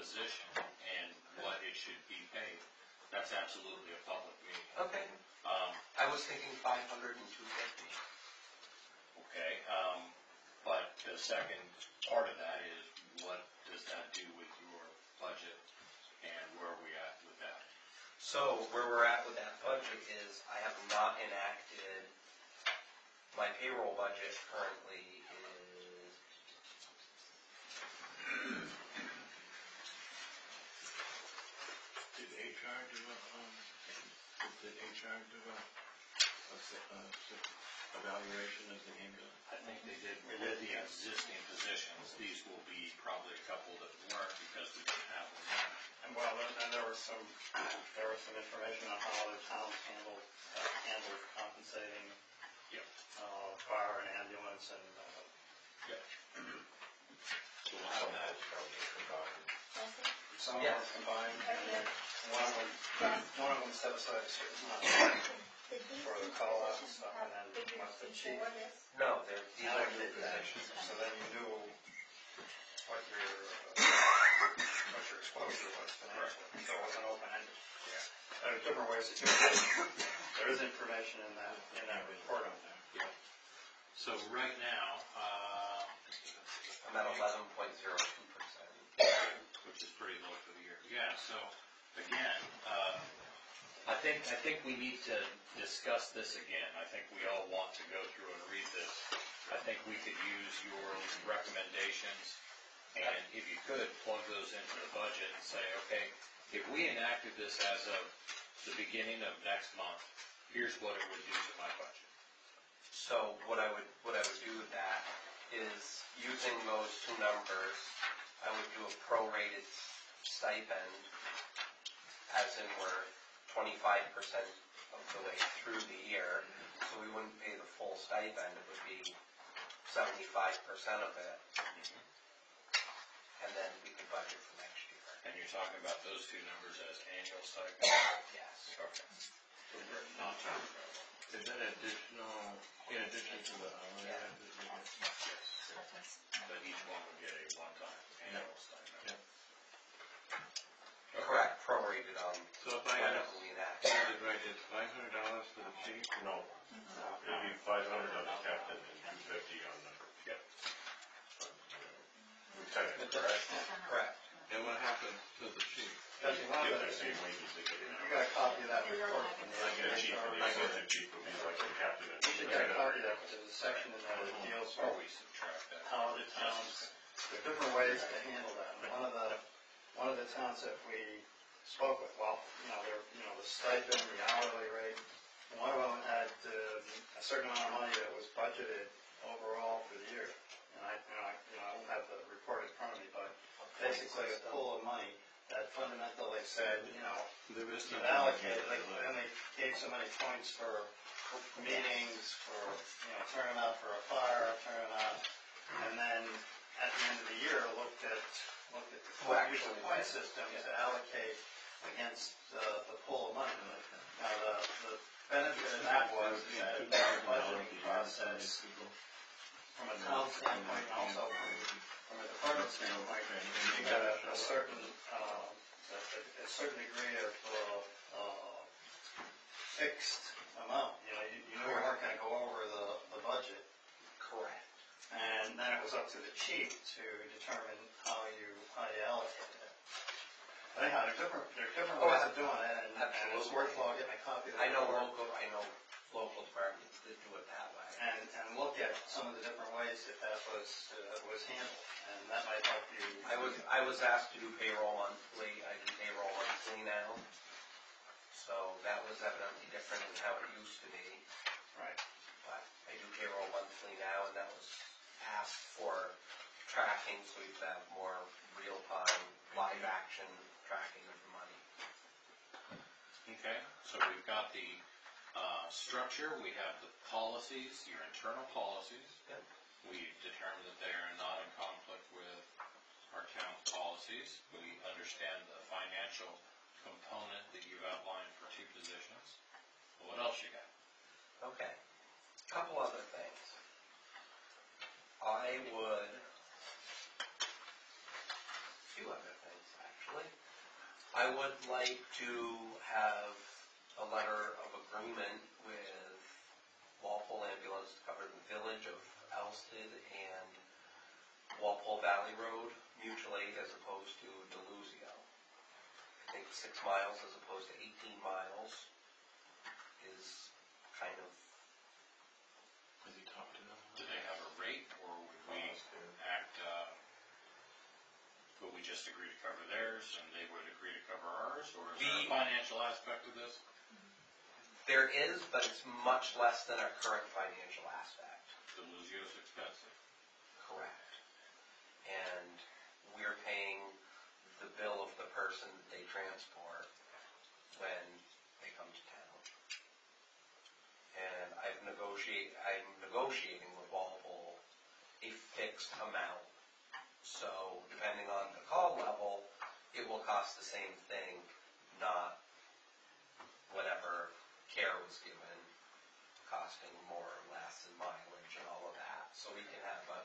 position and what it should be paid, that's absolutely a public meeting. Okay. I was thinking 500 and 250. Okay, but the second part of that is, what does that do with your budget and where are we at with that? So where we're at with that budget is I have not enacted my payroll budget currently is Did HR do a evaluation of the income? I think they did with the existing positions. These will be probably a couple that weren't because we didn't have them. And well, and there was some information on how other towns handled compensating. Yep. Fire and ambulance and. Yep. So we'll have that combined. Some of them combined, and one of them set aside a certain amount for the call out and stuff, and then once the chief. no, these are new positions. So then you knew what your exposure was financially, so it wasn't open-ended. Yeah. There are different ways to do it. There is information in that report on that. Yeah. So right now, I'm at 11.02%. which is pretty low for the year. Yeah. So again, I think we need to discuss this again. I think we all want to go through and read this. I think we could use your recommendations, and if you could plug those into the budget and say, okay, if we enacted this as of the beginning of next month, here's what it would do to my budget. So what I would do with that is using those two numbers, I would do a prorated stipend, as in we're 25% of the way through the year, so we wouldn't pay the full stipend, it would be 75% of it, and then we could budget for next year. And you're talking about those two numbers as annual stipend? Yes. Okay. Not is that additional, in addition to the hourly? Yeah. But each one would get a one-time annual stipend. Yeah. Correct, prorated on So if I had whatever we enact. it right, it's $500 for the chief? No. It'd be 500 on the captain and 250 on the. Yep. Lieutenant, correct? Correct. And what happens to the chief? Does he want Get that? the same wages they get You now. got a copy of that report from the. I get a chief, the chief will be like the captain and. You should get a copy of that, because there's a section in there that deals Or with we subtract that. how other towns, there are different ways to handle that. One of the towns that we spoke with, well, the stipend, the hourly rate, one of them had a certain amount of money that was budgeted overall for the year. And I don't have the report in front of me, but basically a pool of money that fundamentally said, There is you no. allocated, and they gave so many points for meetings, for, turning out for a fire, turning out, and then at the end of the year, looked at the point system to allocate against the pool of money. Now, the benefit of that was that the budgeting process, from a town standpoint, and also from a department standpoint, you got a certain degree of fixed amount. You knew we weren't going to go over the budget. Correct. And then it was up to the chief to determine how you allocated it. Anyhow, there are different ways of doing it, and it's worthwhile getting a copy of that. I know local departments that do it that way. And look at some of the different ways that was handled, and that might help you. I was asked to do payroll monthly. I do payroll monthly now, so that was evidently different than how it used to be. Right. But I do payroll monthly now, and that was asked for tracking, so we could have more real-time, live action tracking of the money. Okay, so we've got the structure, we have the policies, your internal policies. Yep. We've determined that they are not in conflict with our town's policies. We understand the financial component that you've outlined for two positions. What else you got? Okay. Couple other things. I would, a few other things actually. I would like to have a letter of agreement with Walpole Ambulance to cover the village of Alstead and Walpole Valley Road mutual aid as opposed to Deluzio. I think 6 miles as opposed to 18 miles is kind of. Has he talked to them? Do they have a rate, or would we act, would we just agree to cover theirs and they would agree to cover ours, or is there a financial aspect to this? There is, but it's much less than our current financial aspect. Deluzio's expensive. Correct. And we're paying the bill of the person that they transport when they come to town. And I'm negotiating with Walpole a fixed amount. So depending on the call level, it will cost the same thing, not whatever care was given, costing more or less in mileage and all of that. So we can have a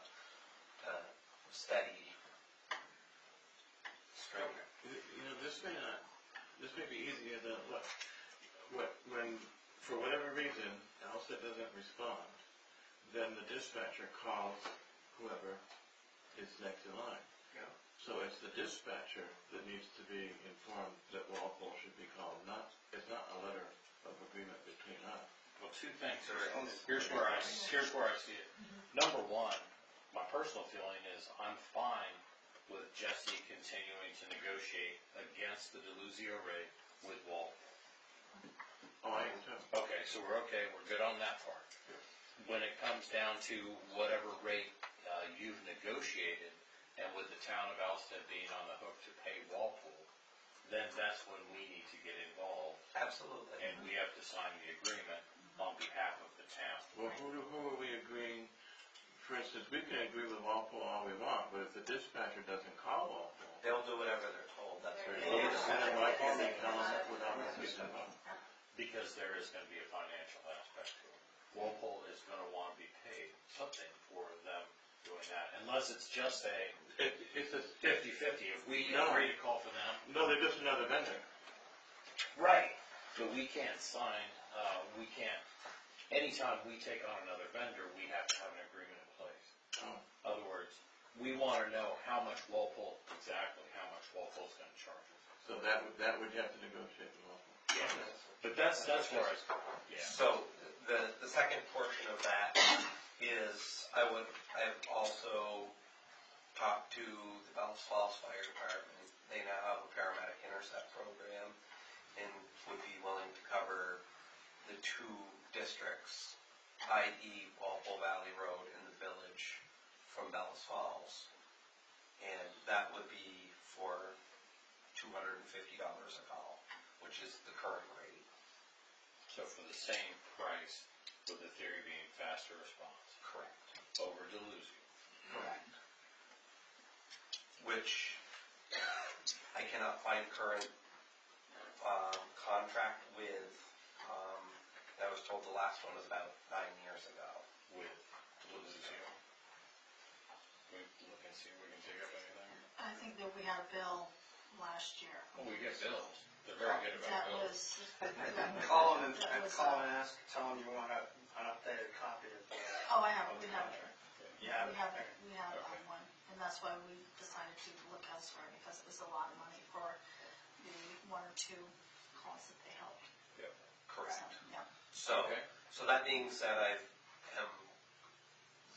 steady stream. This may be easier than when, for whatever reason, Alstead doesn't respond, then the dispatcher calls whoever is next in line. Yeah. So it's the dispatcher that needs to be informed that Walpole should be called, it's not a letter of agreement between us. Well, 2 things. Here's where I see it. Number one, my personal feeling is I'm fine with Jesse continuing to negotiate against the Deluzio rate with Walpole. Oh, I am too. Okay, so we're good on that part. When it comes down to whatever rate you've negotiated, and with the town of Alstead being on the hook to pay Walpole, then that's when we need to get involved. Absolutely. And we have to sign the agreement on behalf of the town. Well, who are we agreeing? For instance, we can agree with Walpole all we want, but if the dispatcher doesn't call Walpole, They'll do whatever they're told. That's very then why can't we tell them without us getting involved? Because there is going to be a financial aspect to it. Walpole is going to want to be paid something for them doing that, unless it's just It's a 50-50. If we No. agree to call for them. No, they're just another vendor. Right. But we can't sign, anytime we take on another vendor, we have to have an agreement in place. Oh. In other words, we want to know how much Walpole's going to charge us. So that would have to negotiate with Walpole. Yeah. But that's where yeah. So the second portion of that is I've also talked to the Bells Falls Fire Department. They now have a paramedic intercept program and would be willing to cover the 2 districts, i.e. Walpole Valley Road and the village from Bells Falls. And that would be for $250 a call, which is the current rate. So for the same price, with the theory being faster response. Correct. Over Deluzio. Correct. Which I cannot find current contract with. I was told the last one was about 9 years ago. With Deluzio. We look and see if we can dig up anything. I think that we had a bill last year. Well, we get bills. They're very good about That bills. was. Call them and ask, tell them you want an updated copy of the. Oh, we have it. Yeah. We have one, and that's why we decided to look elsewhere, because it was a lot of money for the 1 or 2 calls that they helped. Yep. Correct. Yeah. So that being said, I am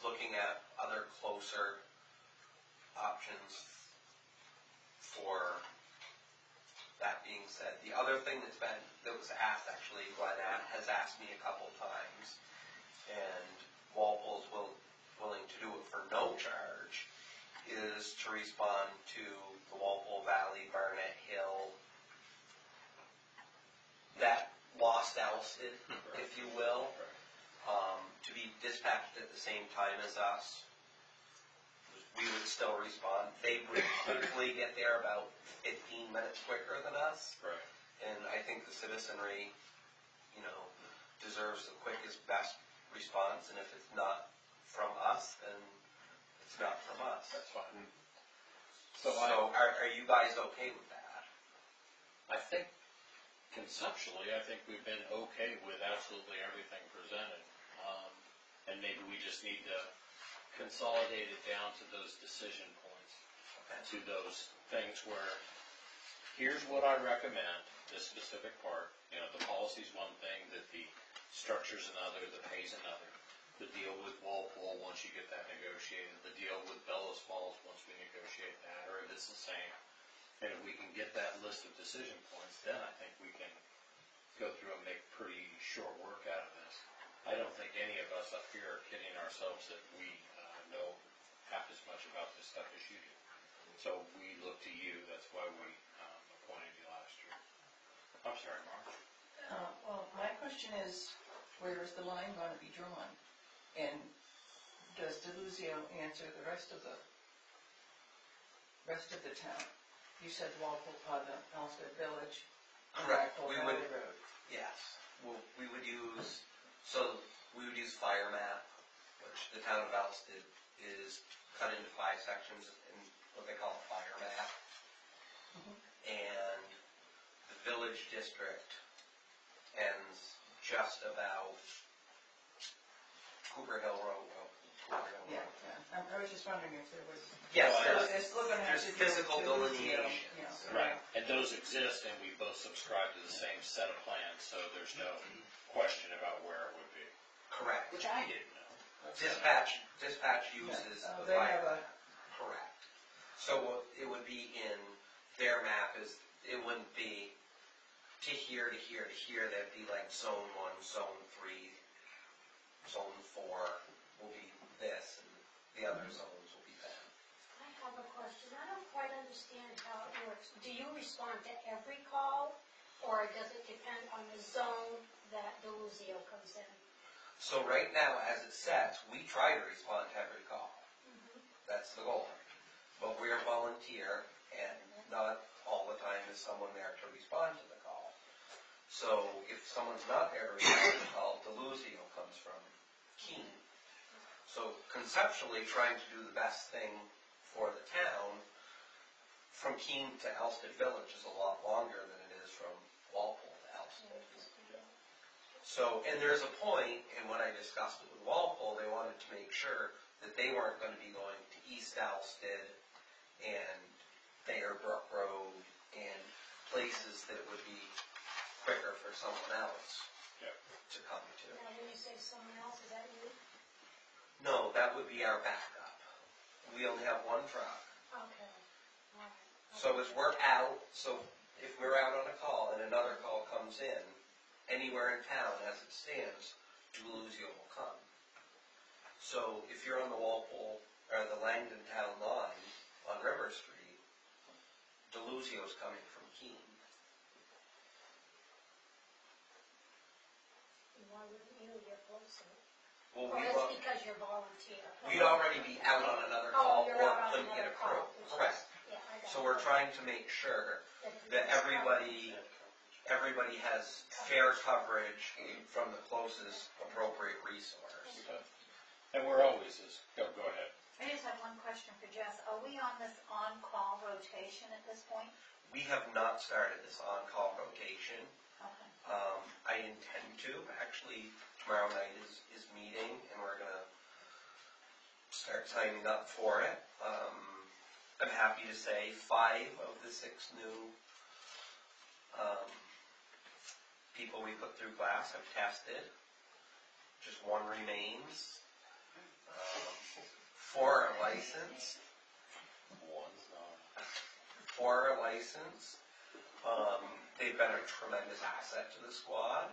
looking at other closer options. For that being said, the other thing that was asked, actually, Glenn has asked me a couple times, and Walpole's willing to do it for no charge, is to respond to the Walpole Valley, Barnett Hill, that lost Alstead, if you will, to be dispatched at the same time as us. We would still respond. They would quickly get there about 15 minutes quicker than us. Right. And I think the citizenry, deserves the quickest, best response. And if it's not from us, then it's not from us. That's fine. So are you guys okay with that? I think conceptually, I think we've been okay with absolutely everything presented. And maybe we just need to consolidate it down to those decision points, to those things where, here's what I recommend, this specific part, the policy's one thing, that the structure's another, the pay's another. The deal with Walpole, once you get that negotiated, the deal with Bellows Falls, once we negotiate that, or if it's the same. And if we can get that list of decision points, then I think we can go through and make pretty short work out of this. I don't think any of us up here are kidding ourselves that we know half as much about this stuff as you do. So we look to you, that's why we appointed you last year. I'm sorry, Mark. Well, my question is, where is the line going to be drawn? And does Deluzio answer the rest of the town? You said Walpole, Alstead Village. Correct, Walpole we would, Valley Road. yes, we would use fire map, which the town of Alstead is cut into 5 sections in what they call a fire map. And the village district ends just about Cooper Hill Road. Yeah, yeah. I was just wondering if there was. Yes, It's looking at there's physical Deluzio, delineations. Right, and those exist, and we both subscribe to the same set of plans, so there's no question about where it would be. Correct. Which I didn't know. Dispatch uses the They have fire. a, Correct. So it would be in their map it wouldn't be to here, to here, to here, that'd be like zone 1, zone 3, zone 4 will be this, and the other zones will be that. I have a question. I don't quite understand how it works. Do you respond to every call, or does it depend on the zone that Deluzio comes in? So right now, as it sets, we try to respond to every call. That's the goal. But we're volunteer, and not all the time is someone there to respond to the call. So if someone's not there to respond to the call, Deluzio comes from Keene. So conceptually, trying to do the best thing for the town, from Keene to Alstead Village is a lot longer than it is from Walpole to Alstead. So, and there's a point, and when I discussed it with Walpole, they wanted to make sure that they weren't going to be going to East Alstead and Thayer Brook Road and places that would be quicker for someone else to come to. Now, when you say someone else, is that you? No, that would be our backup. We only have one truck. Okay, all right. So as we're out, so if we're out on a call and another call comes in, anywhere in town as it stands, Deluzio will come. So if you're on the Walpole, or the Langdon Town line on River Street, Deluzio's coming from Keene. Why wouldn't you get closer? Well, Or that's because you're volunteer? we'd already be out on another Oh, call you're or out on couldn't get another a crew. call, which is- Correct. Yeah, I got So it. we're trying to make sure that everybody has fair coverage from the closest appropriate resource. And we're always go ahead. I just have one question for Jess. Are we on this on-call rotation at this point? We have not started this on-call rotation. Okay. I intend to. Actually, tomorrow night is meeting, and we're going to start signing up for it. I'm happy to say 5 of the 6 new people we put through class have tested. Just 1 remains. 4 are licensed. 4 are licensed. They've been a tremendous asset to the squad.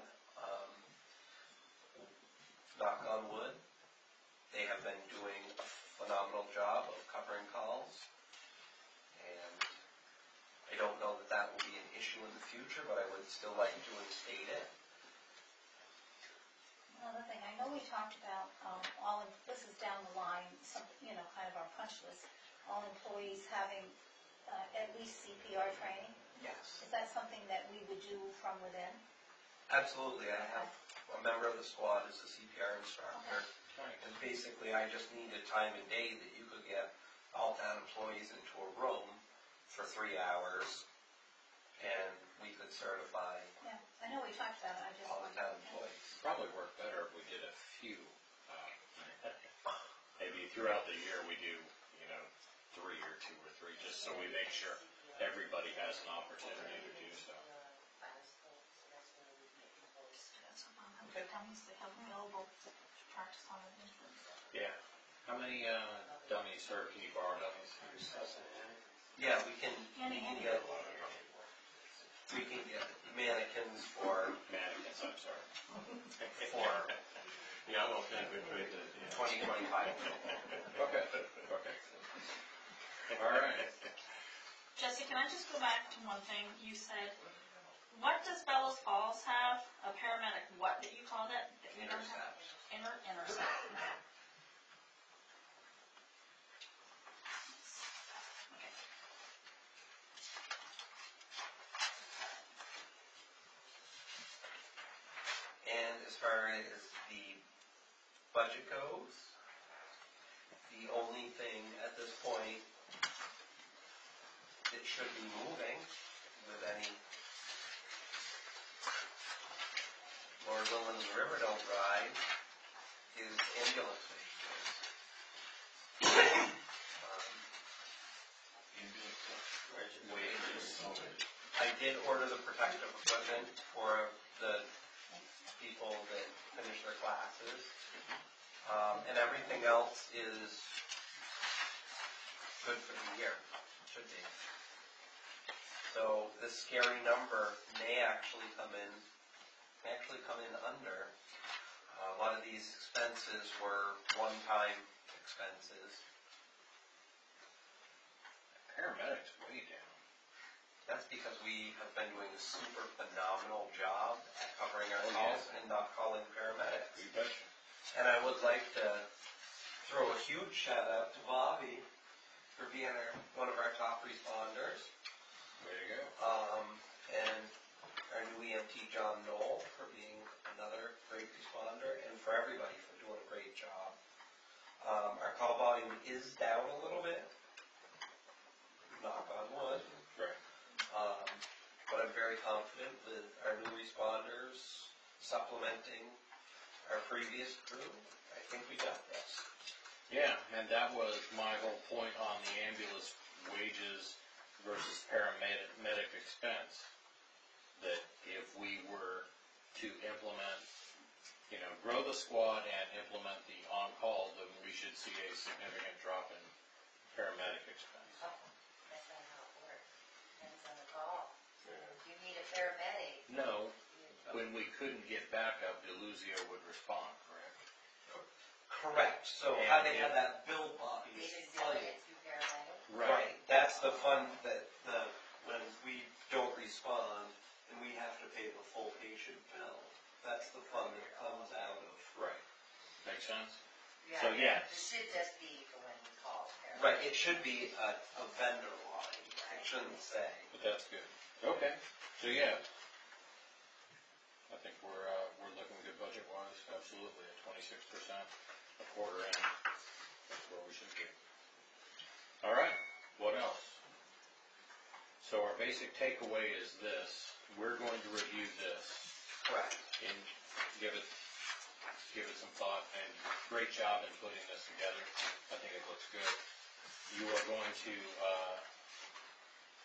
Knock on wood, they have been doing a phenomenal job of covering calls. And I don't know that that will be an issue in the future, but I would still like to instate it. Another thing, I know we talked about this is down the line, some, kind of our punch list, all employees having at least CPR training. Yes. Is that something that we would do from within? Absolutely. I have a member of the squad as a CPR instructor. And basically, I just need a time and day that you could get all town employees into a room for 3 hours, and we throughout the year, we do, 3 or 2 or 3, just so we make sure everybody has an opportunity to do so. Dummies that have available to practice on an infant. Yeah. How many dummies, or can you borrow dummies? Yeah, we can Any. get mannequins for Mannequins, I'm sorry. Yeah, I'm okay with that, yeah. 2025. Okay. All right. Jesse, can I just go back to one thing? You said, what does Bellows Falls have? A paramedic, what did you call that? That we don't have? Intercept. Okay. And as far as the budget goes, the only thing at this point that should be moving with any Lord willing the river don't ride is ambulance wages. I did order the protective equipment for the people that finish their classes. And everything else is good for the year, should be. So this scary number may actually come in under. A lot of these expenses were one-time expenses. Paramedics way down. That's because we have been doing a super phenomenal job at covering our Oh, calls yeah. and not calling paramedics. You betcha. And I would like to throw a huge shout out to Bobby for being one of our top responders. Way to go. And our new EMT John Knoll for being another great responder, and for everybody for doing a great job. Our call volume is down a little bit. Knock on wood. Right. But I'm very confident with our new responders supplementing our previous crew. I think we got this. Yeah, and that was my whole point on the ambulance wages versus paramedic expense. That if we were to implement, grow the squad and implement the on-call, then we should see a significant drop in paramedic expense. That's not how it works. Depends on the call. If you need a paramedic, No, when we couldn't get backup, Deluzio would respond, correct? Correct. So how they have that bill box. they just don't get two paramedics. Right. That's the fund that when we don't respond and we have to pay the full patient bill. That's the fund that comes out of. Right. Make sense? Yeah, So, yes. It should just be for when we call paramedics. Right. It should be a vendor line. It shouldn't say. But that's good. Okay. So, yeah. I think we're looking good budget-wise, absolutely, at 26%, a quarter in. That's where we should be. All right, what else? So our basic takeaway is this. We're going to review this Correct. and give it some thought, and great job in putting this together. I think it looks good. You are going to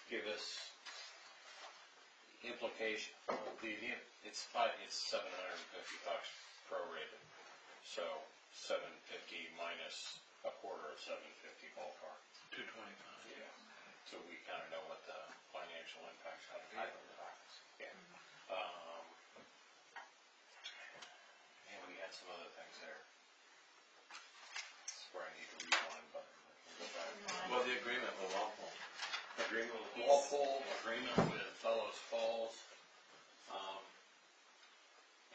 give us implication. It's $750 prorated, so 750 minus a quarter of 750 ballpark. 225. Yeah. So we kind of know what the financial impact's going to be. Yeah. And we had some other things there. That's where I need to rewind, but we'll go back. Well, the agreement with Walpole. Agreement with Walpole, agreement with Fellows Falls.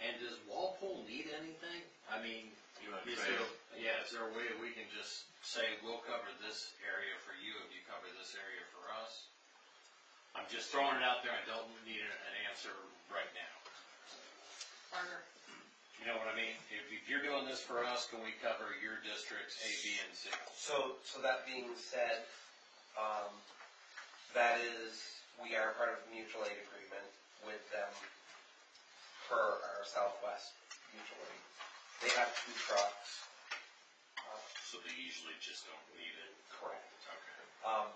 And does Walpole need anything? I mean, You want is trade? is there a way we can just say, we'll cover this area for you if you cover this area for us? I'm just throwing it out there. I don't need an answer right now. You know what I mean? If you're doing this for us, can we cover your districts A, B, and C? So that being said, that is, we are part of a mutual aid agreement with them per our Southwest mutual aid. They have 2 trucks. So so they usually just don't need it. Correct. Okay.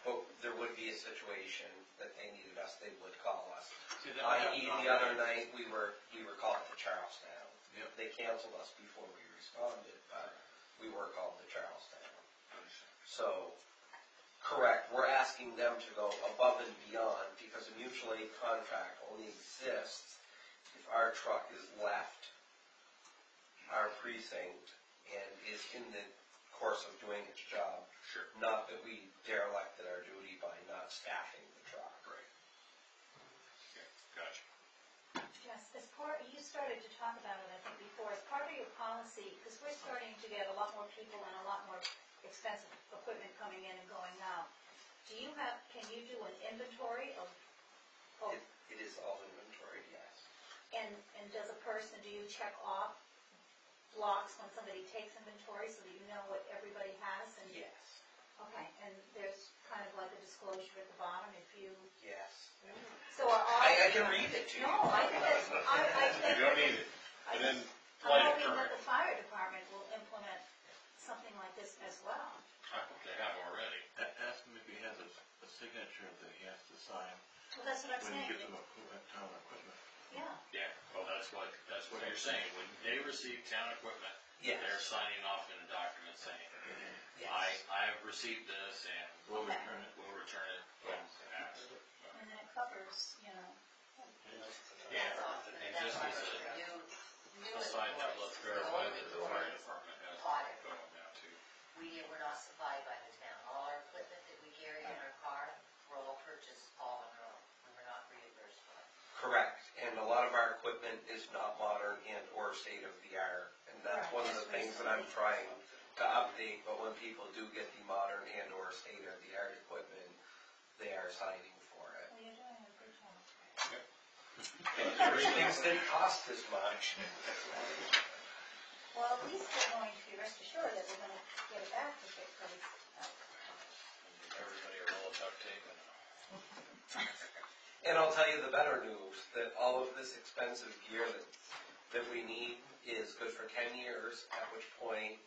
But there would be a situation that they needed us, they would call us. See, that would I.e., happen the other already. night, we were called to Charlestown. Yep. They canceled us before we responded, but we were called to Charlestown. So, correct, we're asking them to go above and beyond, because a mutual aid contract only exists if our truck is left our precinct and is in the course of doing its job. Sure. Not that we derelicted our duty by not staffing the truck. Right. Okay, gotcha. Yes, as part, you started to talk about it, I think, before, as part of your policy, because we're starting to get a lot more people and a lot more expensive equipment coming in and going out. Can you do an inventory of, It is all inventory, yes. and does a person, do you check off blocks when somebody takes inventory so that you know what everybody has? And Yes. okay, and there's kind of like a disclosure at the bottom if you, Yes. so are all. I can read it to you. No, I think that's, I think. You don't need it. I And then just- light I'm it hoping that current. the fire department will implement something like this as well. I hope they have already. Ask him if he has a signature that he has to sign Well, that's what I'm when he saying. gives them town equipment. Yeah, Yeah, well, that's what you're saying. When they receive town equipment, Yes. they're signing off in a document saying, Yes. I have received this and We'll Okay. return it. will return it when asked. and then it covers, you know, Yeah, That's awesome. and That's just why as for new a side note, let's verify that the fire employees, department has audit. going now too. we're not supplied by the town. All our equipment that we carry in our car, we're all purchased all on our own. We're not reimbursed for it. Correct, and a lot of our equipment is not modern and or state of the art, and that's one of the things that I'm trying to update, but when people do get the modern and or state of the art equipment, they are signing for it. well, you're doing a good job. Things didn't cost this much. Well, at least we're going to be rest assured that we're going to get it back if it goes. Everybody a roll of duct tape and And I'll tell you the better news, that all of this expensive gear that we need is good for 10 years, at which point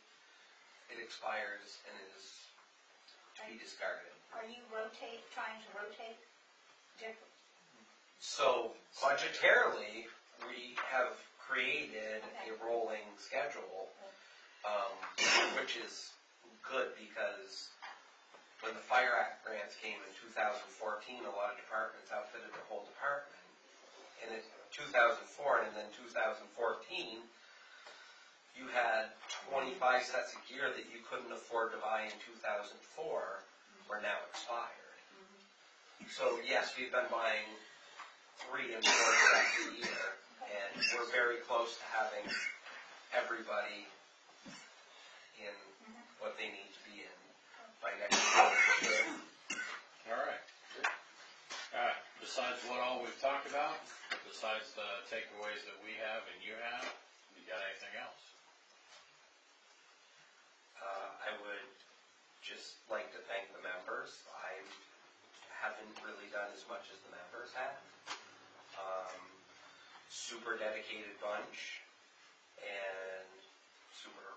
it expires and is to be discarded. Are you trying to rotate different? So budgetarily, we have created a rolling schedule, which is good because when the Fire Act grants came in 2014, a lot of departments outfitted their whole department. And in 2004 and then 2014, you had 25 sets of gear that you couldn't afford to buy in 2004 were now expired. So yes, we've been buying 3 and 4 sets a year, and we're very close to having everybody in what they need to be in by next year. all right. All right, besides what all we've talked about, besides the takeaways that we have and you have, you got anything else? I would just like to thank the members. I haven't really done as much as the members have. Super dedicated bunch and super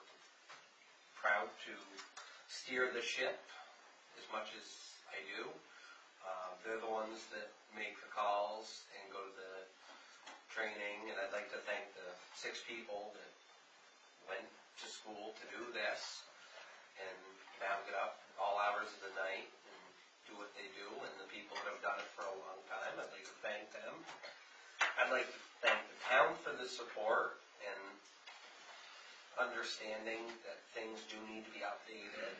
proud to steer the ship as much as I do. They're the ones that make the calls and go to the training, and I'd like to thank the 6 people that went to school to do this and now get up all hours of the night and do what they do, and the people that have done it for a long time, I'd like to thank them. I'd like to thank the town for the support and understanding that things do need to be updated.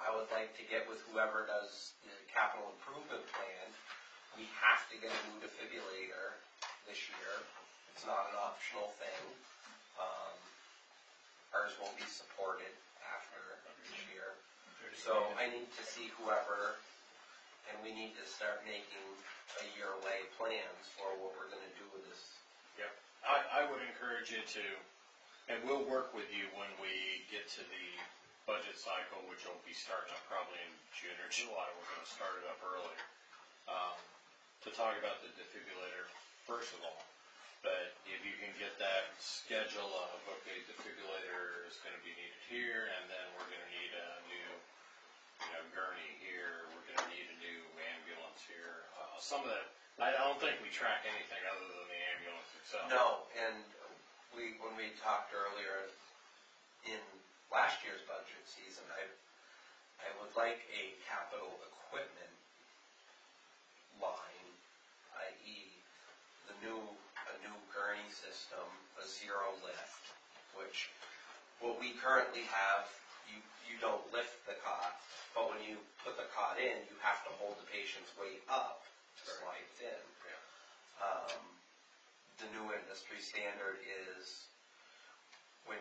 I would like to get with whoever does the capital improvement plan. We have to get a new defibrillator this year. It's not an optional thing. Ours won't be supported after this year. So I need to see whoever, and we need to start making a year-away plans for what we're gonna do with this. Yep. I would encourage you to, and we'll work with you when we get to the budget cycle, which will be starting up probably in June or July. We're gonna start it up earlier. To talk about the defibrillator, first of all, But if you can get that schedule of, okay, defibrillator is gonna be needed here, and then we're gonna need a new, gurney here, we're gonna need a new ambulance here. Some of that, I don't think we track anything other than the ambulance itself. No, and when we talked earlier in last year's budget season, I would like a capital equipment line, i.e. a new gurney system, a zero lift, which what we currently have, you don't lift the cot, but when you put the cot in, you have to hold the patient's weight up to slide it in. The new industry standard is when